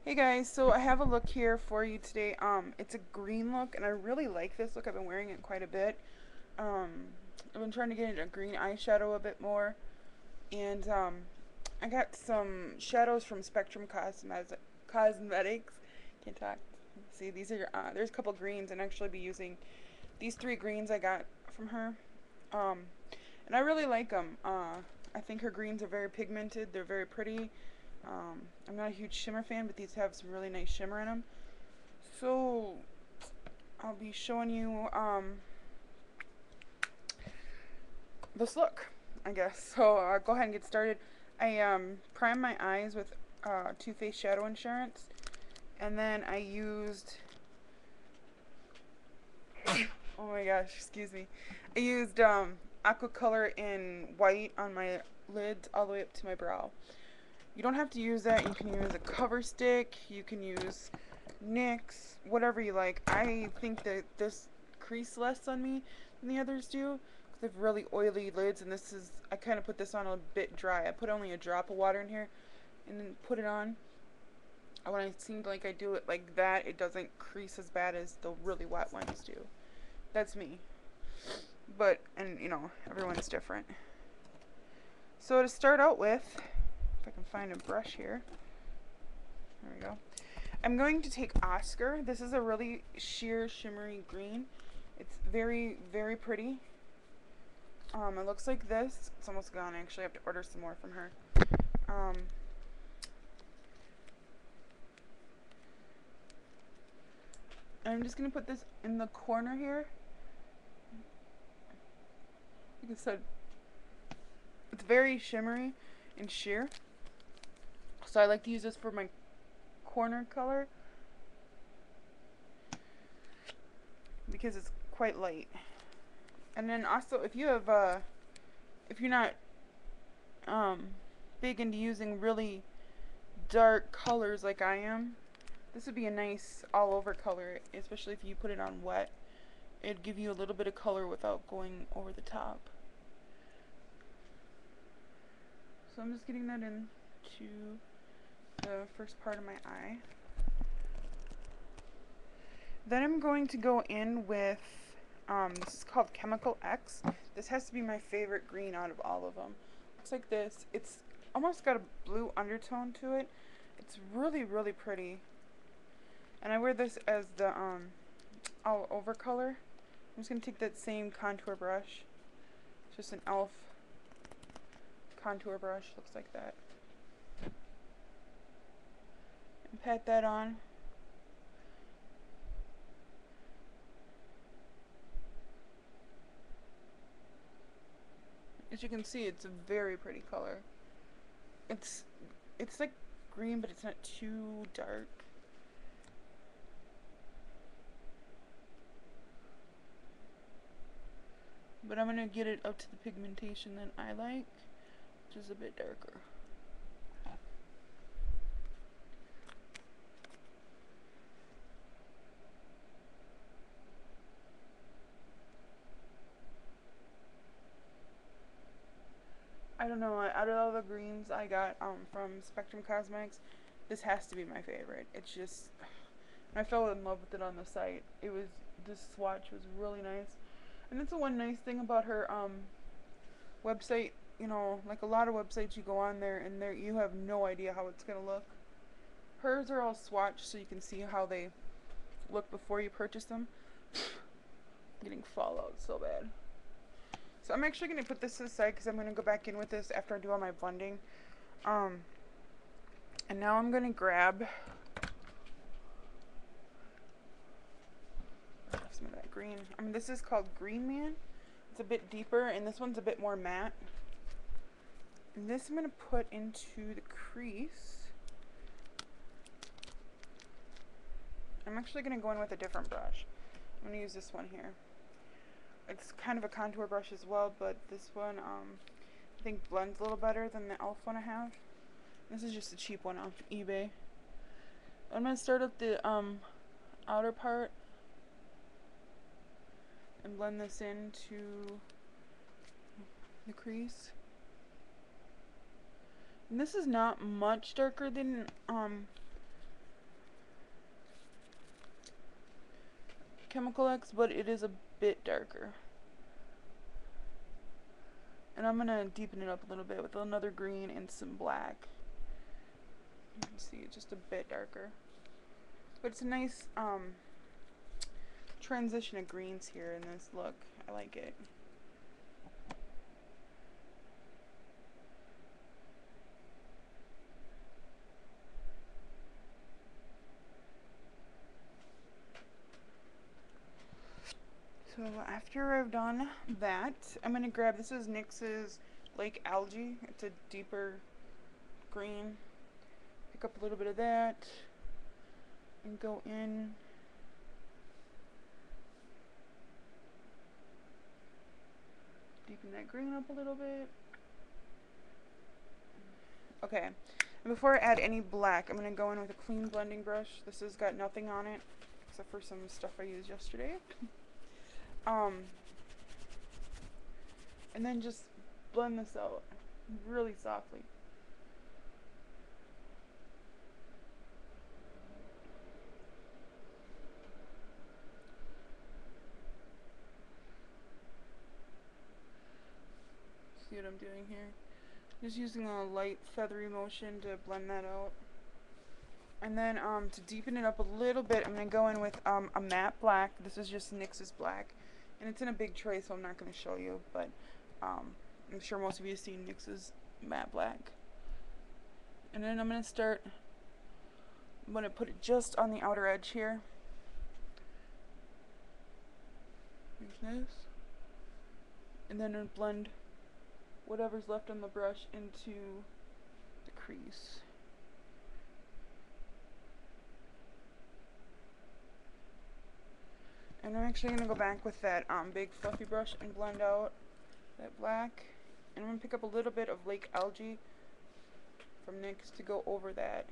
Hey guys, so I have a look here for you today. It's a green look, and I really like this look. I've been wearing it quite a bit. I've been trying to get into a green eyeshadow a bit more, and I got some shadows from Spectrum Cosmetics. Can't talk. See, these are there's a couple greens, and actually be using these three greens I got from her. Um, and I really like them. I think her greens are very pigmented. They're very pretty. I'm not a huge shimmer fan, but these have some really nice shimmer in them. So I'll be showing you this look, I guess. So go ahead and get started. I primed my eyes with Too Faced Shadow Insurance, and then I used, oh my gosh, excuse me. I used aqua color in white on my lids all the way up to my brow. You don't have to use that. You can use a cover stick. You can use NYX, whatever you like. I think that this crease less on me than the others do, because they have really oily lids, and this is, I kind of put this on a bit dry. I put only a drop of water in here and then put it on. And when I seem like I do it like that, it doesn't crease as bad as the really wet ones do. That's me. But, and you know, everyone's different. So to start out with, if I can find a brush here. There we go. I'm going to take Oscar. This is a really sheer, shimmery green. It's very, very pretty. It looks like this. It's almost gone. I actually have to order some more from her. I'm just going to put this in the corner here. Like I said, it's very shimmery and sheer. So I like to use this for my corner color because it's quite light. And then also, if you have if you're not big into using really dark colors like I am, this would be a nice all over color, especially if you put it on wet. It'd give you a little bit of color without going over the top. So I'm just getting that into the first part of my eye. Then I'm going to go in with, this is called Chemical X. This has to be my favorite green out of all of them. Looks like this. It's almost got a blue undertone to it. It's really, really pretty. And I wear this as the all over color. I'm just going to take that same contour brush. It's just an e.l.f. contour brush. Looks like that. And pat that on. As you can see, it's a very pretty color. It's like green, but it's not too dark. But I'm gonna get it up to the pigmentation that I like, which is a bit darker. I don't know, out of all the greens I got from Spectrum Cosmetics, this has to be my favorite. It's just, I fell in love with it on the site. This swatch was really nice. And that's the one nice thing about her website. You know, like a lot of websites, you go on there and you have no idea how it's gonna look. Hers are all swatched so you can see how they look before you purchase them. Getting fallout so bad. So I'm actually going to put this to the side because I'm going to go back in with this after I do all my blending. And now I'm going to grab some of that green. This is called Green Man. It's a bit deeper, and this one's a bit more matte. And this I'm going to put into the crease. I'm actually going to go in with a different brush. I'm going to use this one here. It's kind of a contour brush as well, but this one I think blends a little better than the e.l.f. one I have. This is just a cheap one off eBay. I'm going to start at the outer part and blend this into the crease. And this is not much darker than Chemical X, but it is a bit darker. And I'm gonna deepen it up a little bit with another green and some black. You can see it's just a bit darker. But it's a nice transition of greens here in this look. I like it. So after I've done that, I'm going to grab, this is NYX's Lake Algae. It's a deeper green. Pick up a little bit of that and go in. Deepen that green up a little bit. Okay, and before I add any black, I'm going to go in with a clean blending brush. This has got nothing on it except for some stuff I used yesterday. And then just blend this out really softly. See what I'm doing here? Just using a light feathery motion to blend that out. And then to deepen it up a little bit, I'm going to go in with a matte black. This is just NYX's black. And it's in a big tray, so I'm not going to show you, but I'm sure most of you have seen NYX's matte black. And then I'm going to put it just on the outer edge here. Like this. And then I'll blend whatever's left on the brush into the crease. And I'm actually going to go back with that big fluffy brush and blend out that black. And I'm going to pick up a little bit of Lake Algae from NYX to go over that.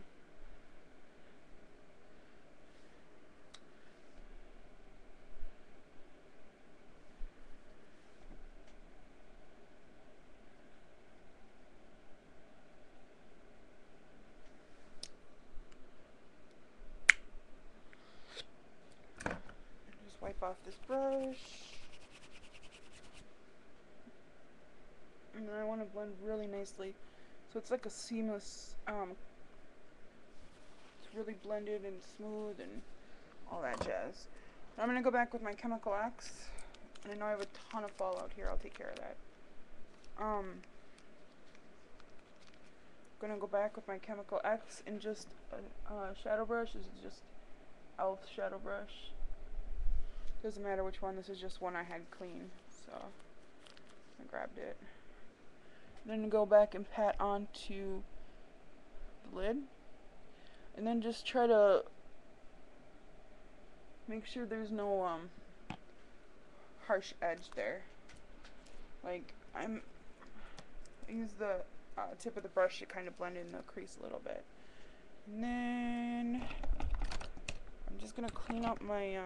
Wipe off this brush, and then I want to blend really nicely so it's like a seamless, it's really blended and smooth and all that jazz. Now I'm going to go back with my Chemical X, and I know I have a ton of fallout here. I'll take care of that. I'm going to go back with my Chemical X and just a shadow brush. This is just e.l.f. shadow brush. Doesn't matter which one, this is just one I had clean, so I grabbed it. Then go back and pat onto the lid, and then just try to make sure there's no harsh edge there. Like I use the tip of the brush to kind of blend in the crease a little bit, and then I'm just gonna clean up my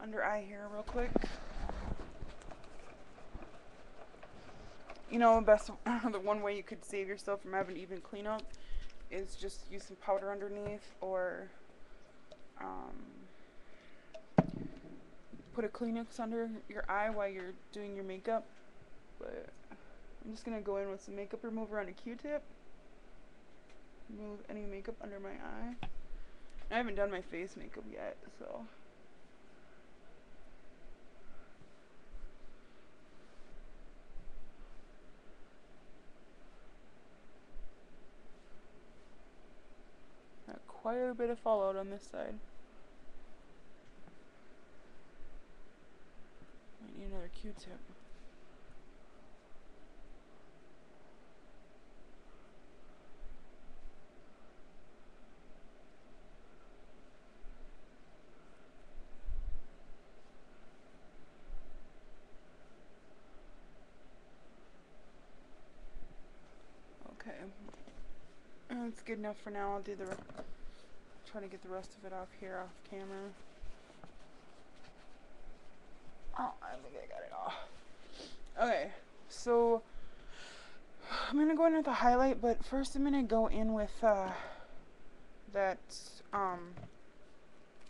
under eye here real quick. You know, the one way you could save yourself from having even cleanup is just use some powder underneath, or put a Kleenex under your eye while you're doing your makeup. But I'm just gonna go in with some makeup remover on a Q-tip. Remove any makeup under my eye. I haven't done my face makeup yet, so. Quite a bit of fallout on this side. Might need another Q-tip. Okay. That's good enough for now. I'll do the try to get the rest of it off here, off camera. Oh, I think I got it off. Okay, so I'm gonna go in with a highlight, but first I'm gonna go in with that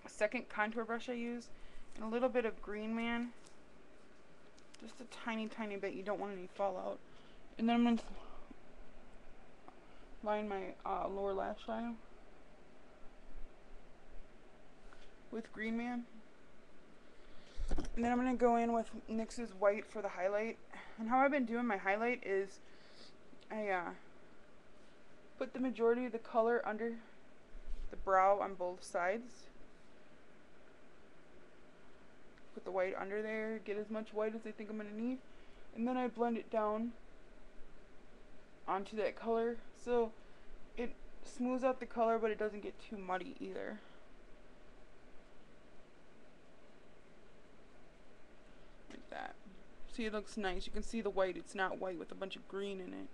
second contour brush I use, and a little bit of Green Man. Just a tiny bit. You don't want any fallout. And then I'm going to line my lower lash line with Green Man. And then I'm going to go in with NYX's white for the highlight. And how I've been doing my highlight is I put the majority of the color under the brow on both sides. Put the white under there, get as much white as I think I'm going to need. And then I blend it down onto that color. So it smooths out the color, but it doesn't get too muddy either. Like that. See, it looks nice. You can see the white. It's not white with a bunch of green in it.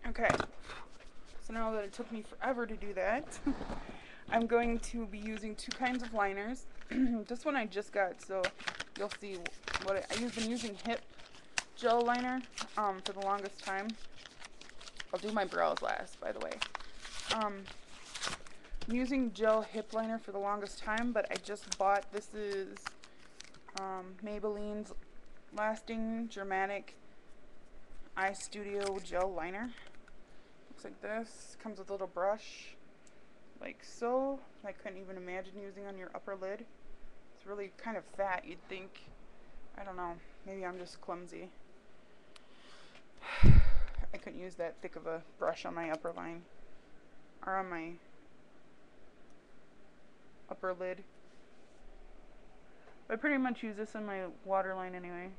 Okay. So now that it took me forever to do that, I'm going to be using two kinds of liners. This one I just got, so you'll see what I've been using Hip gel liner for the longest time. I'll do my brows last, by the way. I'm using gel Hip liner for the longest time, but I just bought, this is Maybelline's Lasting Dramatic Eye Studio gel liner. Looks like this. Comes with a little brush, like so. I couldn't even imagine using on your upper lid. It's really kind of fat, you'd think. I don't know. Maybe I'm just clumsy. I couldn't use that thick of a brush on my upper line. Or on my upper lid. I pretty much use this on my waterline anyway.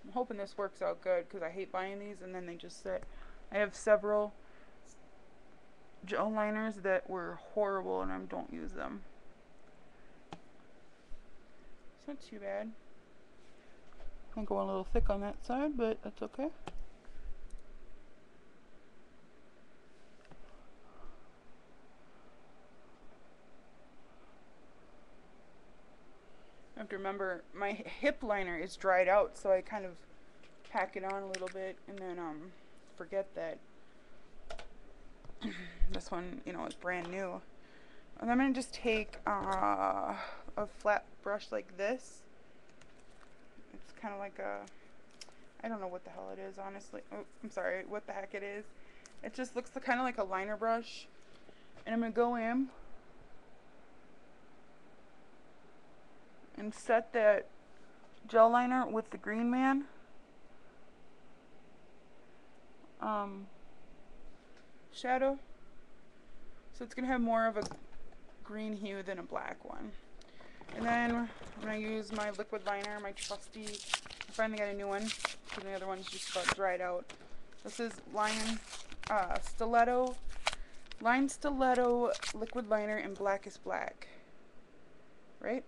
I'm hoping this works out good because I hate buying these and then they just sit. I have several gel liners that were horrible and I don't use them. It's not too bad. I'm going a little thick on that side, but that's okay. I have to remember my Hip liner is dried out, so I kind of pack it on a little bit and then forget that this one, you know, is brand new. And I'm gonna just take a flat brush like this. It's kind of like a, I don't know what the hell it is, honestly. Oh, I'm sorry, what the heck it is. It just looks kind of like a liner brush. And I'm gonna go in and set that gel liner with the Green Man shadow. So it's going to have more of a green hue than a black one. And then I'm going to use my liquid liner, my trusty. I finally got a new one because the other one's just about dried out. This is Line Stiletto liquid liner in Blackest Black. Right?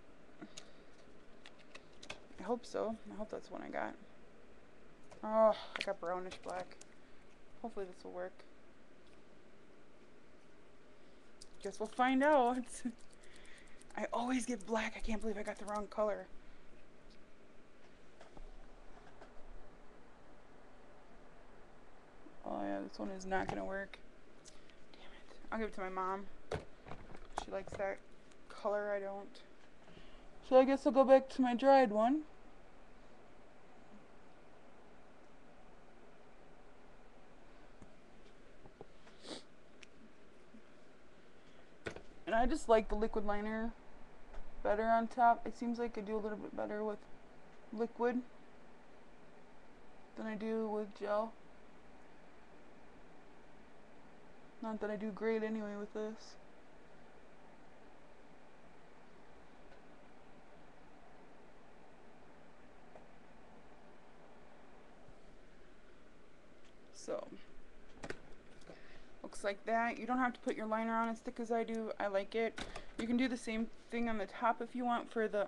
I hope so. I hope that's the one I got. Oh, I got brownish black. Hopefully this will work. Guess we'll find out. I always get black. I can't believe I got the wrong color. Oh yeah, this one is not gonna work. Damn it. I'll give it to my mom. She likes that color. I don't. So I guess I'll go back to my dried one. And I just like the liquid liner better on top. It seems like I do a little bit better with liquid than I do with gel. Not that I do great anyway with this. So, looks like that. You don't have to put your liner on as thick as I do. I like it. You can do the same thing on the top if you want for the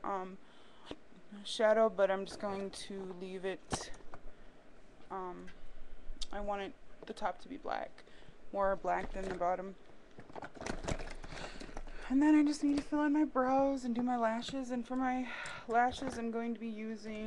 shadow, but I'm just going to leave it. I want the top to be black. More black than the bottom. And then I just need to fill in my brows and do my lashes. And for my lashes, I'm going to be using